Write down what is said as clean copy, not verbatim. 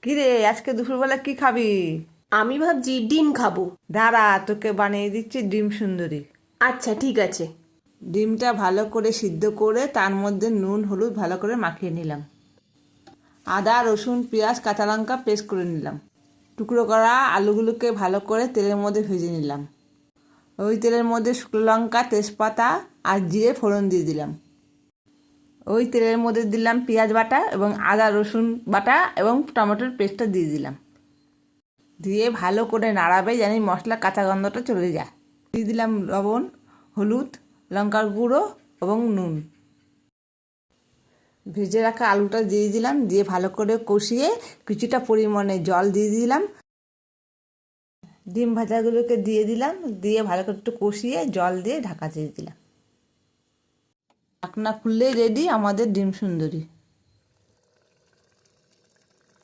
কি রে, আজকে দুপুরবেলা কি খাবি? আমি ভাবছি ডিম খাবো। দাঁড়া, তোকে বানিয়ে দিচ্ছি ডিম সুন্দরী। আচ্ছা, ঠিক আছে। ডিমটা ভালো করে সিদ্ধ করে তার মধ্যে নুন হলুদ ভালো করে মাখিয়ে নিলাম। আদা রসুন পেঁয়াজ কাঁচা লঙ্কা পেস্ট করে নিলাম। টুকরো করা আলুগুলোকে ভালো করে তেলের মধ্যে ভেজে নিলাম। ওই তেলের মধ্যে শুকনো লঙ্কা তেজপাতা আর জিরে ফোড়ন দিয়ে দিলাম। ওই তেলের মধ্যে দিলাম পেঁয়াজ বাটা এবং আদা রসুন বাটা এবং টমেটোর পেস্টটা দিয়ে দিলাম। দিয়ে ভালো করে নাড়াবে যেন মশলা কাঁচা গন্ধটা চলে যায়। দিয়ে দিলাম লবণ হলুদ লঙ্কার গুঁড়ো এবং নুন। ভেজে রাখা আলুটা দিয়ে দিলাম, দিয়ে ভালো করে কষিয়ে কিছুটা পরিমাণে জল দিয়ে দিলাম। ডিম ভাজাগুলোকে দিয়ে দিলাম, দিয়ে ভালো করে একটু কষিয়ে জল দিয়ে ঢাকা দিয়ে দিলাম। ঢাকনা খুললেই রেডি আমাদের ডিম সুন্দরী।